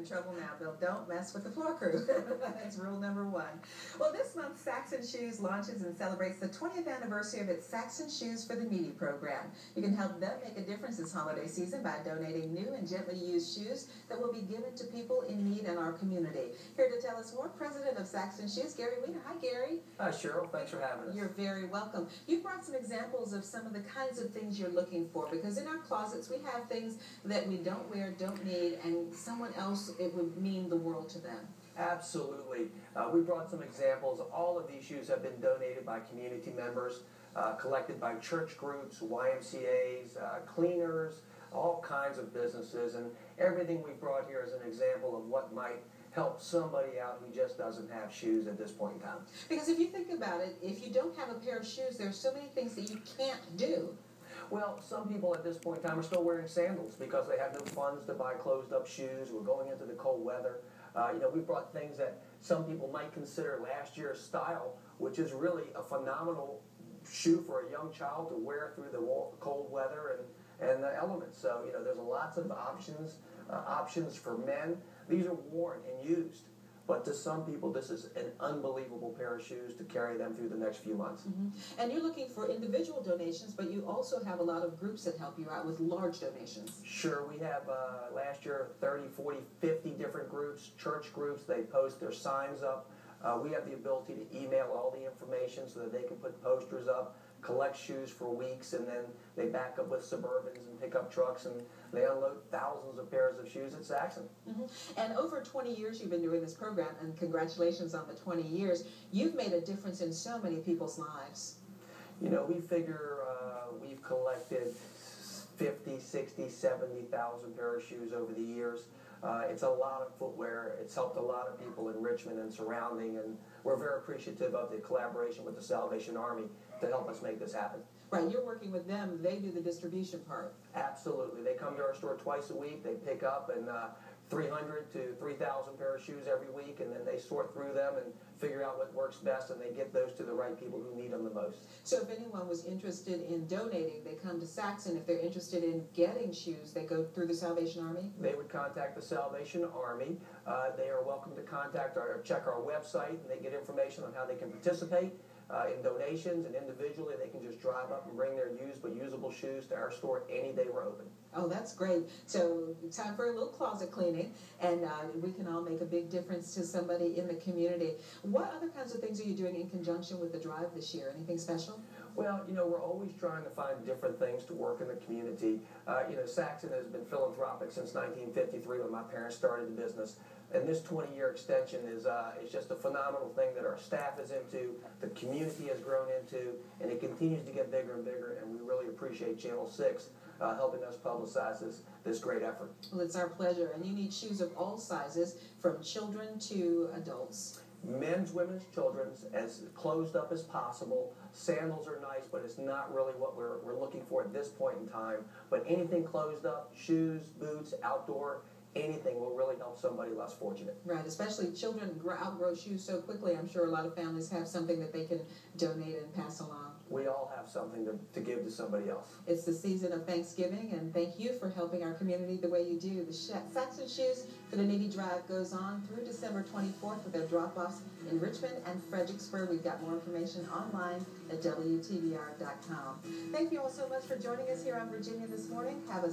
in trouble now, Bill. Don't mess with the floor crew. That's rule number one. Well, this month, Saxon Shoes launches and celebrates the 20th anniversary of its Saxon Shoes for the Needy program. You can help them make a difference this holiday season by donating new and gently used shoes that will be given to people in need in our community. Here to tell us more, President of Saxon Shoes, Gary Weiner. Hi, Gary. Hi, Cheryl. Thanks for having us. You're very welcome. You brought some examples of some of the kinds of things you're looking for, because in our closets we have things that we don't wear, don't need, and someone else, it would mean the world to them. Absolutely. We brought some examples. All of these shoes have been donated by community members, collected by church groups, YMCAs, cleaners, all kinds of businesses, and everything we brought here is an example of what might help somebody out who just doesn't have shoes at this point in time. Because if you think about it, if you don't have a pair of shoes, there's so many things that you can't do. Well, some people at this point in time are still wearing sandals because they have no funds to buy closed-up shoes. We're going into the cold weather. We brought things that some people might consider last year's style, which is really a phenomenal shoe for a young child to wear through the cold weather and the elements. So, there's lots of options for men. These are worn and used. But to some people, this is an unbelievable pair of shoes to carry them through the next few months. Mm-hmm. And you're looking for individual donations, but you also have a lot of groups that help you out with large donations. Sure. We have, last year, 30, 40, 50 different groups, church groups. They post their signs up. We have the ability to email all the information so that they can put posters up, collect shoes for weeks, and then they back up with Suburbans and pickup trucks, and they unload thousands of pairs of shoes at Saxon. Mm-hmm. And over 20 years you've been doing this program, and congratulations on the 20 years. You've made a difference in so many people's lives. We figure we've collected 50, 60, 70,000 pair of shoes over the years. It's a lot of footwear. It's helped a lot of people in Richmond and surrounding, and we're very appreciative of the collaboration with the Salvation Army to help us make this happen. Right, you're working with them. They do the distribution part. Absolutely. They come to our store twice a week. They pick up 300 to 3,000 pair of shoes every week, and then they sort through them and figure out what works best, and they get those to the right people who need them the most. So if anyone was interested in donating, they come to Saxon. If they're interested in getting shoes, they go through the Salvation Army? They would contact the Salvation Army. They are welcome to check our website, and they get information on how they can participate in donations, and individually they can just drive up and bring their used but usable shoes to our store any day we're open. Oh, that's great. So time for a little closet cleaning, and we can all make a big difference to somebody in the community. What other kinds of things are you doing in conjunction with the drive this year? Anything special? Well, we're always trying to find different things to work in the community. Saxon has been philanthropic since 1953 when my parents started the business. And this 20-year extension is just a phenomenal thing that our staff is into, the community has grown into, and it continues to get bigger and bigger, and we really appreciate Channel 6 helping us publicize this great effort. Well, it's our pleasure. And you need shoes of all sizes, from children to adults. Men's, women's, children's, as closed up as possible. Sandals are nice, but it's not really what we're looking for at this point in time. But anything closed up, shoes, boots, outdoor, anything will really help somebody less fortunate. Right, especially children outgrow shoes so quickly. I'm sure a lot of families have something that they can donate and pass along. We all have something to give to somebody else. It's the season of Thanksgiving, and thank you for helping our community the way you do. The Saxon Shoes for the Needy Drive goes on through December 24th with their drop-offs in Richmond and Fredericksburg. We've got more information online at WTBR.com. Thank you all so much for joining us here on Virginia This Morning. Have a